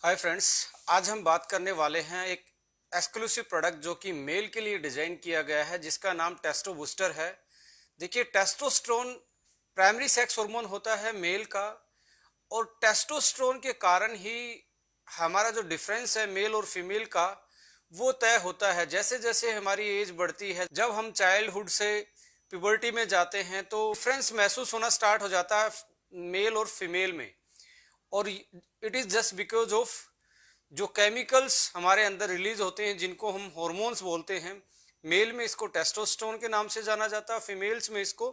Hi friends. आज हम बात करने वाले हैं एक एक्सक्लूसिव प्रोडक्ट जो कि मेल के लिए डिजाइन किया गया है, जिसका नाम टेस्टो बूस्टर है। देखिए, टेस्टोस्टेरोन प्राइमरी सेक्स हार्मोन होता है मेल का, और टेस्टोस्टेरोन के कारण ही हमारा जो डिफरेंस है मेल और फीमेल का वो तय होता है। जैसे जैसे हमारी एज बढ़ती है, जब हम चाइल्डहुड से प्यूबर्टी में जाते हैं, तो डिफरेंस महसूस होना स्टार्ट हो जाता है मेल और फीमेल में। और it is just because of जो केमिकल्स हमारे अंदर रिलीज होते हैं, जिनको हम हॉर्मोन्स बोलते हैं। मेल में इसको टेस्टोस्टेरोन के नाम से जाना जाता है, फीमेल्स में इसको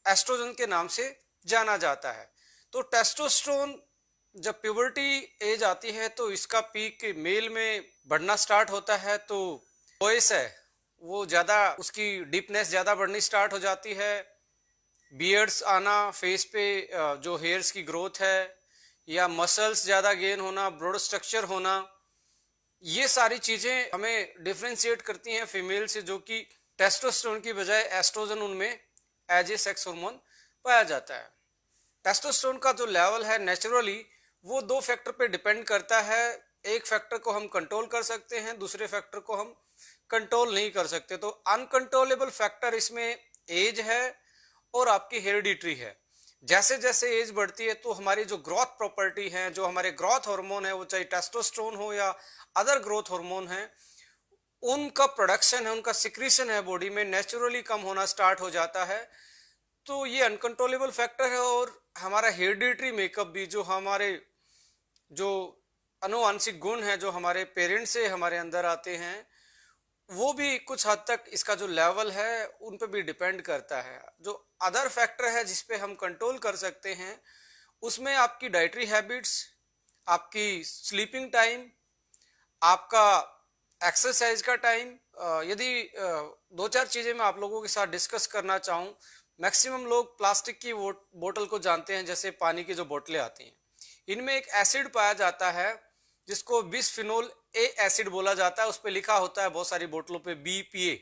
एस्ट्रोजन के नाम से जाना जाता है। तो टेस्टोस्टेरोन जब प्यूबर्टी एज आती है तो इसका पीक मेल में बढ़ना स्टार्ट होता है। तो वॉइस है वो ज़्यादा, उसकी डीपनेस ज़्यादा बढ़नी स्टार्ट हो जाती है। बियर्ड्स आना, फेस पे जो हेयर्स की ग्रोथ है, या मसल्स ज़्यादा गेन होना, ब्रॉड स्ट्रक्चर होना, ये सारी चीज़ें हमें डिफ्रेंशिएट करती हैं फीमेल से, जो कि टेस्टोस्टेरोन की बजाय एस्ट्रोजन उनमें एज ए सेक्स हार्मोन पाया जाता है। टेस्टोस्टेरोन का जो लेवल है नेचुरली वो दो फैक्टर पे डिपेंड करता है। एक फैक्टर को हम कंट्रोल कर सकते हैं, दूसरे फैक्टर को हम कंट्रोल नहीं कर सकते। तो अनकंट्रोलेबल फैक्टर इसमें एज है और आपकी हेरिडिटरी है। जैसे जैसे एज बढ़ती है तो हमारी जो ग्रोथ प्रॉपर्टी है, जो हमारे ग्रोथ हार्मोन है, वो चाहे टेस्टोस्टेरोन हो या अदर ग्रोथ हार्मोन है, उनका प्रोडक्शन है, उनका सिक्रीशन है बॉडी में, नेचुरली कम होना स्टार्ट हो जाता है। तो ये अनकंट्रोलेबल फैक्टर है। और हमारा हेरिडिटरी मेकअप भी, जो हमारे जो अनुवांशिक गुण है जो हमारे पेरेंट्स से हमारे अंदर आते हैं, वो भी कुछ हद तक इसका जो लेवल है उन पे भी डिपेंड करता है। जो अदर फैक्टर है जिस पे हम कंट्रोल कर सकते हैं, उसमें आपकी डाइटरी हैबिट्स, आपकी स्लीपिंग टाइम, आपका एक्सरसाइज का टाइम। यदि दो चार चीजें मैं आप लोगों के साथ डिस्कस करना चाहूँ। मैक्सिमम लोग प्लास्टिक की बोतल को जानते हैं, जैसे पानी की जो बोतलें आती हैं, इनमें एक एसिड पाया जाता है जिसको बिस्फिनोल ए एसिड बोला जाता है। उस पर लिखा होता है बहुत सारी बोतलों पे बीपीए,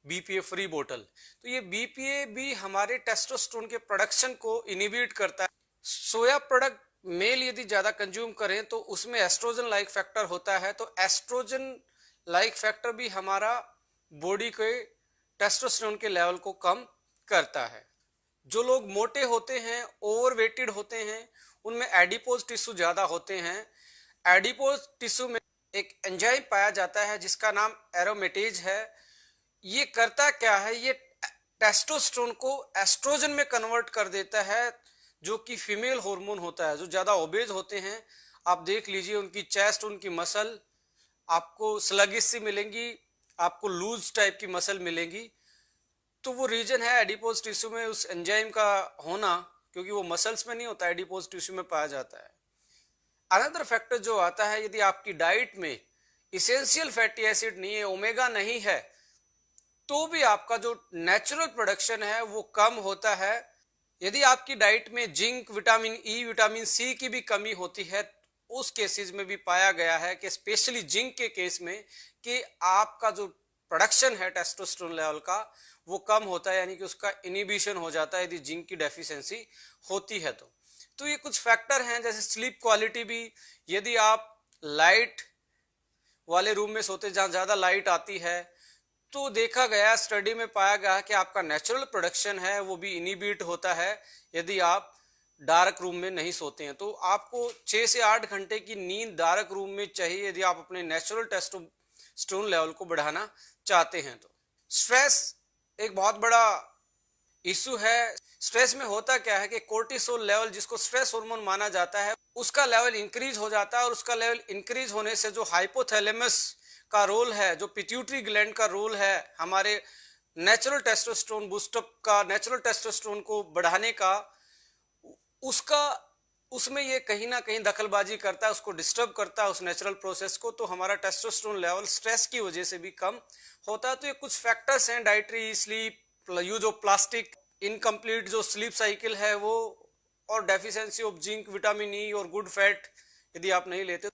बीपीए फ्री बोतल। तो ये बीपीए भी हमारे टेस्टोस्टेरोन के प्रोडक्शन को इनिबिट करता है। सोया प्रोडक्ट मेल यदि ज्यादा कंज्यूम करें तो उसमें एस्ट्रोजन लाइक फैक्टर होता है। तो एस्ट्रोजन लाइक फैक्टर भी हमारा बॉडी के टेस्टोस्टेरोन के लेवल को कम करता है। जो लोग मोटे होते हैं, ओवरवेटेड होते हैं, उनमें एडिपोज टिश्यू ज्यादा होते हैं। एडिपोज टिश्यू में एक एंजाइम पाया जाता है जिसका नाम एरोमेटेज है। ये करता क्या है, ये टेस्टोस्टेरोन को एस्ट्रोजन में कन्वर्ट कर देता है, जो कि फीमेल हार्मोन होता है। जो ज्यादा ओबेज होते हैं, आप देख लीजिए उनकी चेस्ट, उनकी मसल आपको स्लगिश सी मिलेंगी, आपको लूज टाइप की मसल मिलेंगी। तो वो रीजन है एडिपोज टिश्यू में उस एंजाइम का होना, क्योंकि वो मसल्स में नहीं होता, एडिपोज टिश्यू में पाया जाता है। अनदर फैक्टर जो आता है, यदि आपकी डाइट में इसेंशियल फैटी एसिड नहीं है, ओमेगा नहीं है, तो भी आपका जो नेचुरल प्रोडक्शन है वो कम होता है। यदि आपकी डाइट में zinc, vitamin E, vitamin C की भी कमी होती है, उस केसेस में भी पाया गया है कि स्पेशली जिंक के केस में, कि आपका जो प्रोडक्शन है टेस्टोस्टेरोन लेवल का वो कम होता है, यानी कि उसका इनिबिशन हो जाता है यदि जिंक की डेफिशिएंसी होती है। तो ये कुछ फैक्टर हैं। जैसे स्लीप क्वालिटी भी, यदि आप लाइट वाले रूम में सोते जहां ज्यादा लाइट आती है, तो देखा गया, स्टडी में पाया गया कि आपका नेचुरल प्रोडक्शन है वो भी इनिबिट होता है यदि आप डार्क रूम में नहीं सोते हैं। तो आपको 6 से 8 घंटे की नींद डार्क रूम में चाहिए यदि आप अपने नेचुरल टेस्टोस्टेरोन लेवल को बढ़ाना चाहते हैं। तो स्ट्रेस एक बहुत बड़ा इशू है। स्ट्रेस में होता क्या है कि कोर्टिसोल लेवल, जिसको स्ट्रेस हार्मोन माना जाता है, उसका लेवल इंक्रीज हो जाता है। और उसका लेवल इंक्रीज होने से जो हाइपोथैलेमस का रोल है, जो पिट्यूटरी ग्लैंड का रोल है हमारे नेचुरल टेस्टोस्टेरोन बूस्टअप का, नेचुरल टेस्टोस्टेरोन को बढ़ाने का, उसका उसमें ये कहीं ना कहीं दखलबाजी करता है, उसको डिस्टर्ब करता है उस नेचुरल प्रोसेस को। तो हमारा टेस्टोस्टेरोन लेवल स्ट्रेस की वजह से भी कम होता है। तो ये कुछ फैक्टर्स हैं, dietary, sleep, use of plastic, incomplete जो स्लीप साइकिल है वो, और डेफिशिएंसी ऑफ जिंक, विटामिन ई और गुड फैट यदि आप नहीं लेते,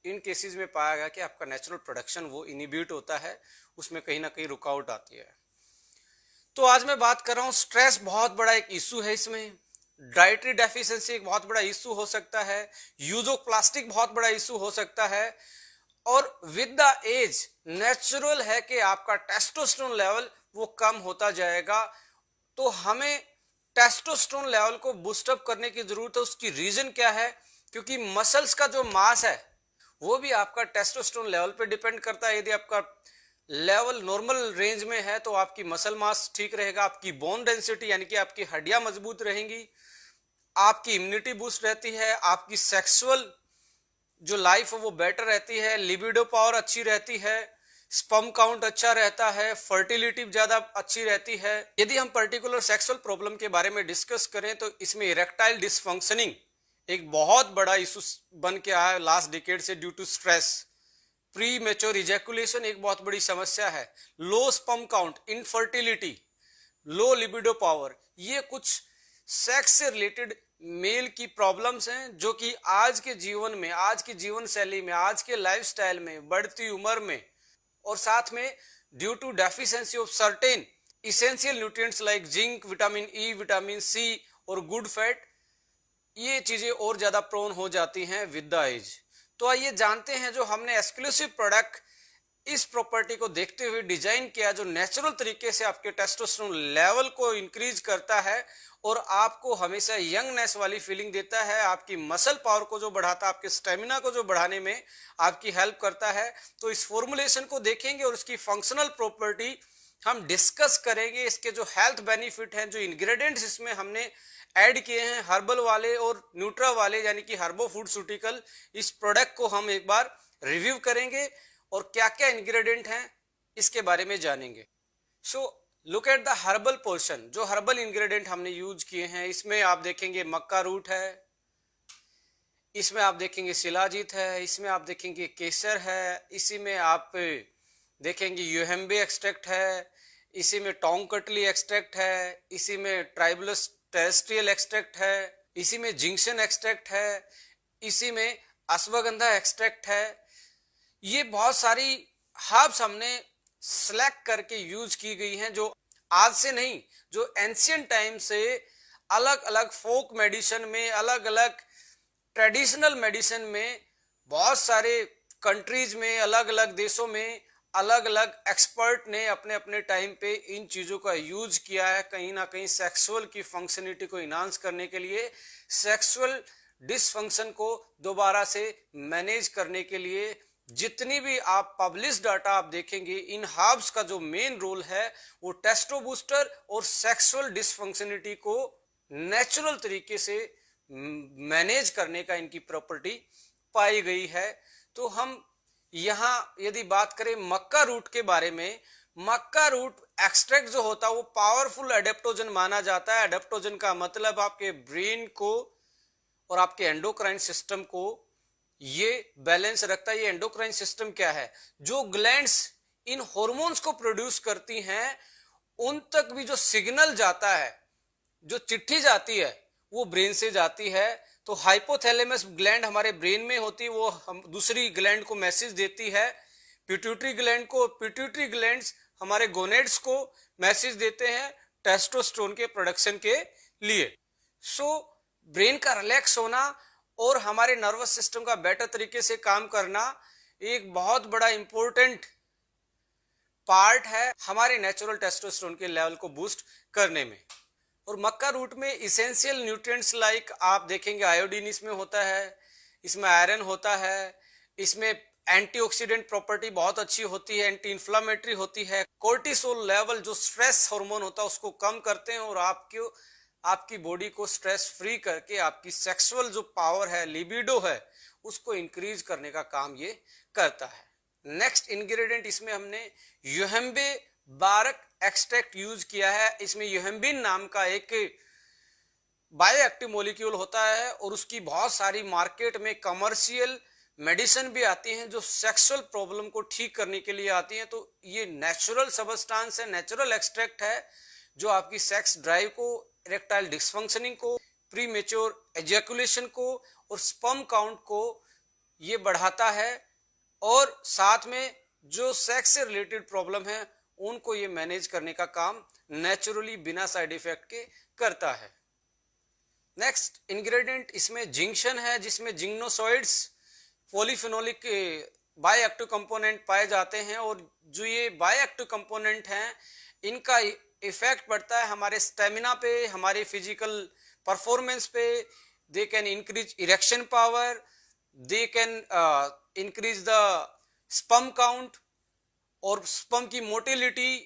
इन केसेस में पाया गया कि आपका नेचुरल प्रोडक्शन वो इनिबिट होता है, उसमें कहीं ना कहीं रुकावट आती है। तो आज मैं बात कर रहा हूँ, स्ट्रेस बहुत बड़ा एक इशू है इसमें। डाइटरी डेफिशिएंसी एक बहुत बड़ा इशू हो सकता है, यूज ऑफ प्लास्टिक बहुत बड़ा इशू हो सकता है। और विद द एज नेचुरल है कि आपका टेस्टोस्टेरोन लेवल वो कम होता जाएगा। तो हमें टेस्टोस्टेरोन लेवल को बूस्टअप करने की जरूरत है। उसकी रीजन क्या है? क्योंकि मसल्स का जो मास है वो भी आपका टेस्टोस्टेरोन लेवल पे डिपेंड करता है। यदि आपका लेवल नॉर्मल रेंज में है तो आपकी मसल मास ठीक रहेगा, आपकी बोन डेंसिटी यानी कि आपकी हड्डियां मजबूत रहेंगी, आपकी इम्यूनिटी बूस्ट रहती है, आपकी सेक्सुअल जो लाइफ है वो बेटर रहती है, लिबिडो पावर अच्छी रहती है, स्पर्म काउंट अच्छा रहता है, फर्टिलिटी ज्यादा अच्छी रहती है। यदि हम पर्टिकुलर सेक्सुअल प्रॉब्लम के बारे में डिस्कस करें तो इसमें इरेक्टाइल डिसफंक्शनिंग एक बहुत बड़ा इशू बन के आया है लास्ट डिकेड से due to stress. Premature ejaculation एक बहुत बड़ी समस्या है, low sperm count, infertility, low libido power, ये कुछ सेक्स से रिलेटेड मेल की प्रॉब्लम्स हैं जो कि आज के जीवन में, आज की जीवन शैली में, आज के लाइफस्टाइल में, बढ़ती उम्र में और साथ में due to deficiency of certain essential nutrients like zinc, vitamin E, vitamin C और गुड फैट, ये चीजें और ज्यादा प्रोन हो जाती हैं विद द एज। तो आइए जानते हैं जो हमने एक्सक्लूसिव प्रोडक्ट इस प्रॉपर्टी को देखते हुए डिजाइन किया जो नेचुरल तरीके से आपके टेस्टोस्टेरोन लेवल को इंक्रीज करता है और आपको हमेशा यंगनेस वाली फीलिंग देता है, आपकी मसल पावर को जो बढ़ाता है, आपके स्टेमिना को जो बढ़ाने में आपकी हेल्प करता है। तो इस फॉर्मुलेशन को देखेंगे और इसकी फंक्शनल प्रॉपर्टी हम डिस्कस करेंगे। इसके जो हेल्थ बेनिफिट हैं, जो इंग्रेडिएंट्स इसमें हमने ऐड किए हैं हर्बल वाले और न्यूट्रा वाले यानी कि हर्बो फूडस्यूटिकल, इस प्रोडक्ट को हम एक बार रिव्यू करेंगे और क्या क्या इंग्रेडिएंट हैं इसके बारे में जानेंगे। So look at the herbal portion. जो हर्बल इंग्रेडिएंट हमने यूज किए हैं इसमें आप देखेंगे मक्का रूट है, इसमें आप देखेंगे शिलाजीत है, इसमें आप देखेंगे केसर है, इसी में आप देखेंगे यूहेम्बे एक्सट्रैक्ट है, इसी में टोंग कटली एक्सट्रैक्ट है, इसी में ट्राइबलस टेरेस्ट्रियल एक्सट्रैक्ट है, इसी में जिंक्शन एक्सट्रैक्ट है, इसी में अश्वगंधा एक्सट्रैक्ट है। ये बहुत सारी हर्ब्स हमने सेलेक्ट करके यूज की गई हैं जो आज से नहीं, जो एंशियंट टाइम से अलग अलग फोक मेडिसिन में, अलग अलग ट्रेडिशनल मेडिसिन में, बहुत सारे कंट्रीज में, अलग अलग देशों में अलग अलग एक्सपर्ट ने अपने अपने टाइम पे इन चीजों का यूज किया है, कहीं ना कहीं सेक्सुअल की फंक्शनिटी को इनहांस करने के लिए, सेक्सुअल डिसफंक्शन को दोबारा से मैनेज करने के लिए। जितनी भी आप पब्लिश डाटा आप देखेंगे, इन हर्ब्स का जो मेन रोल है वो टेस्टो बूस्टर और सेक्सुअल डिसफंक्शनिटी को नेचुरल तरीके से मैनेज करने का इनकी प्रॉपर्टी पाई गई है। तो हम यहां यदि बात करें मक्का रूट के बारे में, मक्का रूट एक्सट्रैक्ट जो होता है वो पावरफुल एडेप्टोजन माना जाता है। एडेप्टोजन का मतलब आपके ब्रेन को और आपके एंडोक्राइन सिस्टम को ये बैलेंस रखता है। ये एंडोक्राइन सिस्टम क्या है? जो ग्लैंड्स इन हॉर्मोन्स को प्रोड्यूस करती हैं उन तक भी जो सिग्नल जाता है, जो चिट्ठी जाती है वो ब्रेन से जाती है। तो हाइपोथैलेमस ग्लैंड हमारे ब्रेन में होती है, वो हम दूसरी ग्लैंड को मैसेज देती है पिट्यूटरी ग्लैंड को, पिट्यूटरी ग्लैंड्स हमारे गोनेड्स को मैसेज देते हैं टेस्टोस्टेरोन के प्रोडक्शन के लिए। सो ब्रेन का रिलैक्स होना और हमारे नर्वस सिस्टम का बेटर तरीके से काम करना एक बहुत बड़ा इंपॉर्टेंट पार्ट है हमारे नेचुरल टेस्टोस्टेरोन के लेवल को बूस्ट करने में। और मक्का रूट में इसेंशियल न्यूट्रिएंट्स लाइक आप देखेंगे आयोडीन इसमें होता है, इसमें आयरन होता है, इसमें एंटीऑक्सीडेंट प्रॉपर्टी बहुत अच्छी होती है, एंटी इंफ्लामेटरी होती है, कोर्टिसोल लेवल जो स्ट्रेस हार्मोन होता है उसको कम करते हैं और आपकी बॉडी को स्ट्रेस फ्री करके आपकी सेक्सुअल जो पावर है, लिबिडो है, उसको इंक्रीज करने का काम ये करता है। नेक्स्ट इंग्रेडिएंट इसमें हमने यूहेम्बे बारक एक्सट्रैक्ट यूज किया है। इसमें यूहेम्बिन नाम का एक बायोएक्टिव मॉलिक्यूल होता है और उसकी बहुत सारी मार्केट में कमर्शियल मेडिसिन भी आती हैं जो सेक्सुअल प्रॉब्लम को ठीक करने के लिए आती हैं। तो ये नेचुरल सबस्टांस है, नेचुरल एक्सट्रैक्ट है जो आपकी सेक्स ड्राइव को, इरेक्टाइल डिसफंक्शनिंग को, प्री मेच्योर एजैकुलेशन को और स्पर्म काउंट को ये बढ़ाता है और साथ में जो सेक्स से रिलेटेड प्रॉब्लम है उनको ये मैनेज करने का काम नेचुरली बिना साइड इफेक्ट के करता है। नेक्स्ट इंग्रेडिएंट इसमें जिंक्शन है, जिसमें जिग्नोसॉइड्स पॉलीफिनोलिक बायोएक्टिव कंपोनेंट पाए जाते हैं, और जो ये बायोएक्टिव कंपोनेंट हैं इनका इफेक्ट पड़ता है हमारे स्टेमिना पे, हमारे फिजिकल परफॉर्मेंस पे। They can increase erection power, they can increase the sperm count, और स्पर्म की मोटिलिटी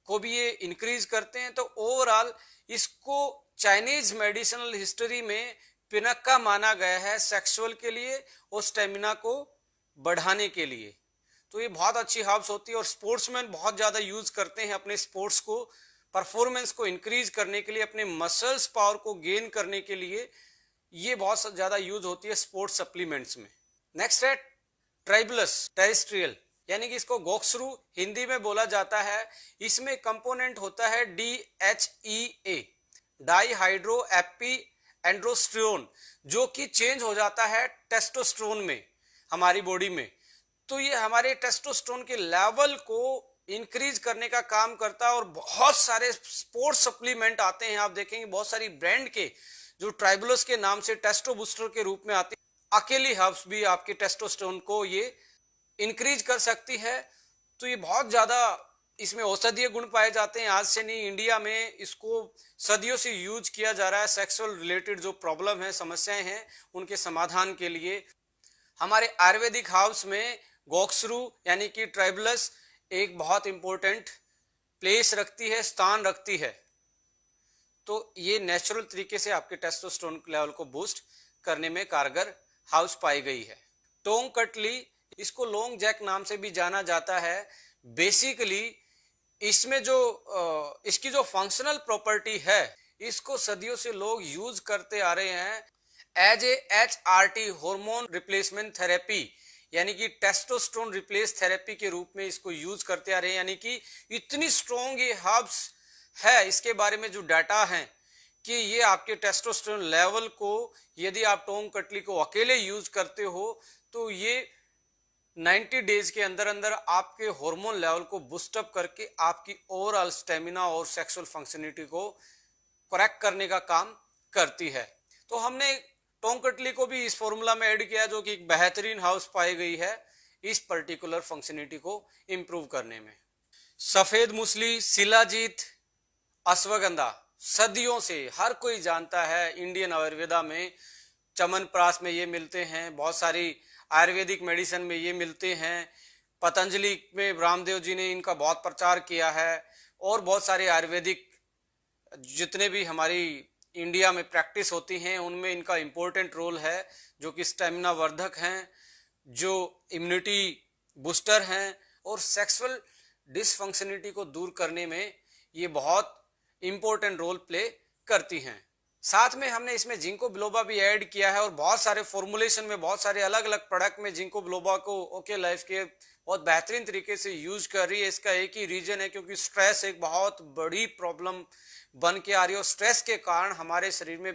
को भी ये इंक्रीज करते हैं। तो ओवरऑल इसको चाइनीज मेडिसिनल हिस्ट्री में पिनक्का माना गया है सेक्सुअल के लिए और स्टेमिना को बढ़ाने के लिए। तो ये बहुत अच्छी हर्ब्स होती है और स्पोर्ट्समैन बहुत ज्यादा यूज करते हैं अपने स्पोर्ट्स को, परफॉर्मेंस को इंक्रीज करने के लिए, अपने मसल्स पावर को गेन करने के लिए ये बहुत ज्यादा यूज होती है स्पोर्ट्स सप्लीमेंट्स में। नेक्स्ट है ट्राइबलस टेरेस्ट्रियल, यानी कि इसको गोक्सरू हिंदी में बोला जाता है। इसमें कंपोनेंट होता है DHEA, डाईहाइड्रो एपी एंड्रोस्टेरोन, जो कि चेंज हो जाता है टेस्टोस्टेरोन में हमारी बॉडी में। तो ये हमारे टेस्टोस्टेरोन के लेवल को इंक्रीज करने का काम करता है। और बहुत सारे स्पोर्ट्स सप्लीमेंट आते हैं, आप देखेंगे बहुत सारी ब्रांड के जो ट्राइबलस के नाम से टेस्टो बूस्टर के रूप में आते हैं। अकेली हर्ब्स भी आपके टेस्टोस्टेरोन को ये इंक्रीज कर सकती है। तो ये बहुत ज्यादा इसमें औषधीय गुण पाए जाते हैं। आज से नहीं, इंडिया में इसको सदियों से यूज किया जा रहा है सेक्सुअल रिलेटेड जो प्रॉब्लम है, समस्याएं हैं, उनके समाधान के लिए। हमारे आयुर्वेदिक हाउस में गोक्सरू यानी कि ट्राइबलस एक बहुत इंपॉर्टेंट प्लेस रखती है, स्थान रखती है। तो ये नेचुरल तरीके से आपके टेस्टोस्टेरोन लेवल को बूस्ट करने में कारगर हाउस पाई गई है। टोंग कटली, इसको लॉन्ग जैक नाम से भी जाना जाता है। बेसिकली इसमें जो इसकी जो फंक्शनल प्रॉपर्टी है, इसको सदियों से लोग यूज करते आ रहे हैं as a HRT hormone replacement therapy, यानी कि टेस्टोस्टेरोन रिप्लेस थेरेपी के रूप में इसको यूज करते आ रहे हैं। यानी कि इतनी स्ट्रॉन्ग ये हर्ब्स है, इसके बारे में जो डाटा है कि ये आपके टेस्टोस्टेरोन लेवल को, यदि आप टोंग कटली को अकेले यूज करते हो तो ये 90 डेज के अंदर अंदर आपके हार्मोन लेवल को बूस्टअप करके आपकी ओवरऑल स्टेमिना और सेक्सुअल फंक्शनलिटी को करेक्ट करने का काम करती है। तो हमने टोंग कटली को भी इस फॉर्मूला में ऐड किया, जो कि एक बेहतरीन हाउस पाई गई है इस पर्टिकुलर फंक्शनलिटी को इंप्रूव करने में। सफेद मूसली, शिलाजीत, अश्वगंधा सदियों से हर कोई जानता है। इंडियन आयुर्वेदा में चमनप्राश में ये मिलते हैं, बहुत सारी आयुर्वेदिक मेडिसिन में ये मिलते हैं। पतंजलि में रामदेव जी ने इनका बहुत प्रचार किया है, और बहुत सारे आयुर्वेदिक जितने भी हमारी इंडिया में प्रैक्टिस होती हैं उनमें इनका इम्पोर्टेंट रोल है, जो कि स्टेमिना वर्धक हैं, जो इम्यूनिटी बूस्टर हैं, और सेक्सुअल डिसफंक्शनलिटी को दूर करने में ये बहुत इंपॉर्टेंट रोल प्ले करती हैं। साथ में हमने इसमें जिंको बिलोबा भी ऐड किया है, और बहुत सारे फॉर्मुलेशन में बहुत सारे अलग अलग प्रोडक्ट में जिंको बिलोबा को ओके लाइफ के बहुत बेहतरीन तरीके से यूज कर रही है। इसका एक ही रीजन है, क्योंकि स्ट्रेस एक बहुत बड़ी प्रॉब्लम बन के आ रही है, और स्ट्रेस के कारण हमारे शरीर में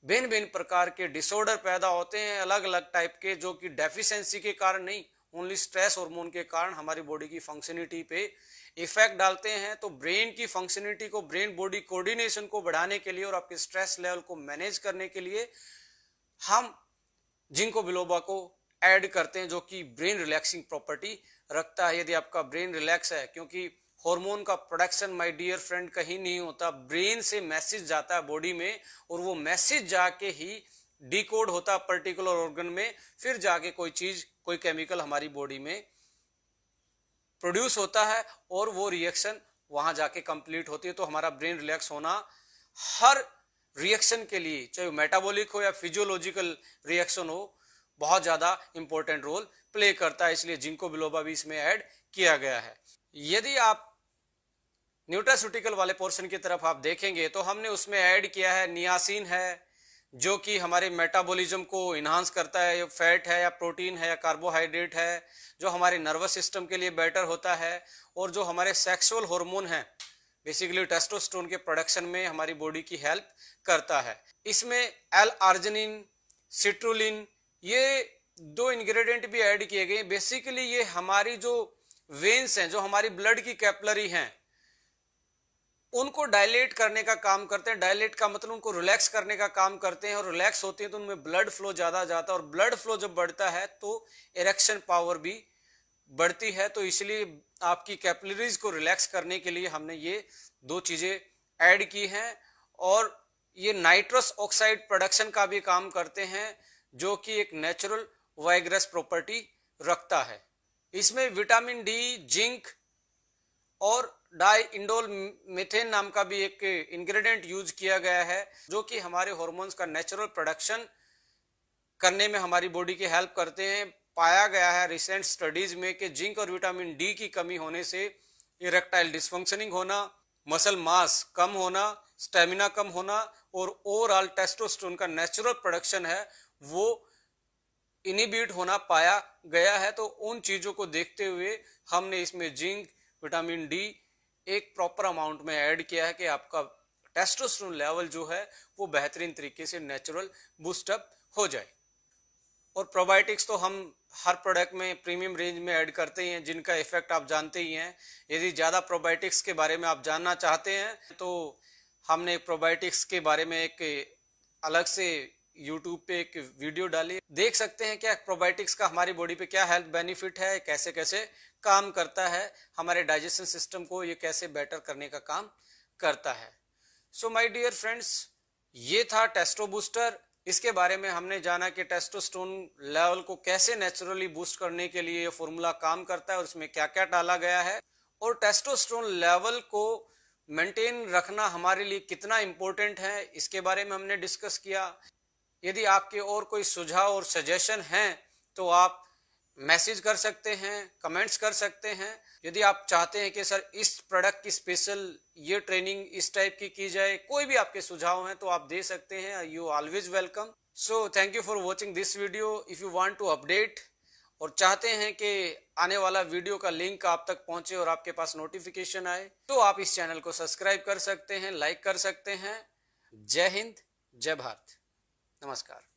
भिन्न भिन्न प्रकार के डिसऑर्डर पैदा होते हैं, अलग अलग टाइप के, जो कि डेफिशिएंसी के कारण नहीं, ओनली स्ट्रेस हार्मोन के कारण हमारी बॉडी की फंक्शनलिटी पे इफेक्ट डालते हैं। तो ब्रेन की फंक्शनलिटी को, ब्रेन बॉडी कोऑर्डिनेशन को बढ़ाने के लिए और आपके स्ट्रेस लेवल को मैनेज करने के लिए हम जिंको बिलोबा को ऐड करते हैं, जो कि ब्रेन रिलैक्सिंग प्रॉपर्टी रखता है। यदि आपका ब्रेन रिलैक्स है, क्योंकि हार्मोन का प्रोडक्शन माय डियर फ्रेंड कहीं नहीं होता, ब्रेन से मैसेज जाता है बॉडी में, और वो मैसेज जाके ही डिकोड होता है पर्टिकुलर ऑर्गन में, फिर जाके कोई चीज, कोई केमिकल हमारी बॉडी में प्रोड्यूस होता है, और वो रिएक्शन वहां जाके कंप्लीट होती है। तो हमारा ब्रेन रिलैक्स होना हर रिएक्शन के लिए, चाहे मेटाबॉलिक हो या फिजियोलॉजिकल रिएक्शन हो, बहुत ज्यादा इंपॉर्टेंट रोल प्ले करता है। इसलिए जिंको बिलोबा भी इसमें ऐड किया गया है। यदि आप न्यूट्रास्यूटिकल वाले पोर्शन की तरफ आप देखेंगे तो हमने उसमें ऐड किया है नियासिन है, जो कि हमारे मेटाबॉलिज्म को इन्हांस करता है। फैट है या प्रोटीन है या कार्बोहाइड्रेट है, जो हमारे नर्वस सिस्टम के लिए बेटर होता है, और जो हमारे सेक्सुअल हार्मोन है, बेसिकली टेस्टोस्टेरोन के प्रोडक्शन में हमारी बॉडी की हेल्प करता है। इसमें एल-आर्जिनिन, सिट्रुलिन, ये दो इंग्रेडिएंट भी ऐड किए गए। बेसिकली ये हमारी जो वेन्स हैं, जो हमारी ब्लड की कैपिलरी हैं, उनको डायलेट करने का काम करते हैं। डायलेट का मतलब उनको रिलैक्स करने का काम करते हैं, और रिलैक्स होते हैं तो उनमें ब्लड फ्लो ज्यादा जाता है, और ब्लड फ्लो जब बढ़ता है तो इरेक्शन पावर भी बढ़ती है। तो इसलिए आपकी कैपिलरीज को रिलैक्स करने के लिए हमने ये दो चीजें ऐड की हैं। और ये नाइट्रस ऑक्साइड प्रोडक्शन का भी काम करते हैं, जो कि एक नेचुरल वाइग्रेस प्रॉपर्टी रखता है। इसमें विटामिन डी, जिंक और डाई इंडोल मीथेन नाम का भी एक इंग्रेडिएंट यूज किया गया है, जो कि हमारे हार्मोन्स का नेचुरल प्रोडक्शन करने में हमारी बॉडी की हेल्प करते हैं। पाया गया है रिसेंट स्टडीज में कि जिंक और विटामिन डी की कमी होने से इरेक्टाइल डिसफंक्शनिंग होना, मसल मास कम होना, स्टेमिना कम होना, और ओवरऑल टेस्टोस्टेरोन का नेचुरल प्रोडक्शन है वो इनिबिट होना पाया गया है। तो उन चीजों को देखते हुए हमने इसमें जिंक, विटामिन डी एक प्रॉपर अमाउंट में ऐड किया है कि आपका टेस्टोस्टेरोन लेवल जो है वो बेहतरीन तरीके से नेचुरल बूस्टअप हो जाए। और प्रोबायोटिक्स तो हम हर प्रोडक्ट में प्रीमियम रेंज में ऐड करते ही हैं, जिनका इफेक्ट आप जानते ही हैं। यदि ज़्यादा प्रोबायोटिक्स के बारे में आप जानना चाहते हैं तो हमने प्रोबायोटिक्स के बारे में एक अलग से यूट्यूब पे एक वीडियो डाली, देख सकते हैं क्या प्रोबायोटिक्स का हमारी बॉडी पे क्या हेल्थ बेनिफिट है, कैसे कैसे काम करता है, हमारे डाइजेशन सिस्टम को ये कैसे बेटर करने का काम करता है। सो माय डियर फ्रेंड्स, ये था टेस्टो बूस्टर। इसके बारे में हमने जाना कि टेस्टोस्टेरोन लेवल को कैसे नेचुरली बूस्ट करने के लिए ये फॉर्मूला काम करता है और इसमें क्या क्या डाला गया है, और टेस्टोस्टेरोन लेवल को मेंटेन रखना हमारे लिए कितना इंपॉर्टेंट है, इसके बारे में हमने डिस्कस किया। यदि आपके और कोई सुझाव और सजेशन हैं तो आप मैसेज कर सकते हैं, कमेंट्स कर सकते हैं। यदि आप चाहते हैं कि सर इस प्रोडक्ट की स्पेशल ये ट्रेनिंग इस टाइप की जाए, कोई भी आपके सुझाव हैं तो आप दे सकते हैं। You always welcome. So thank you for watching this video. If you want to update और चाहते हैं कि आने वाला वीडियो का लिंक आप तक पहुंचे और आपके पास नोटिफिकेशन आए, तो आप इस चैनल को सब्सक्राइब कर सकते हैं, लाइक कर सकते हैं। जय हिंद, जय भारत, नमस्कार।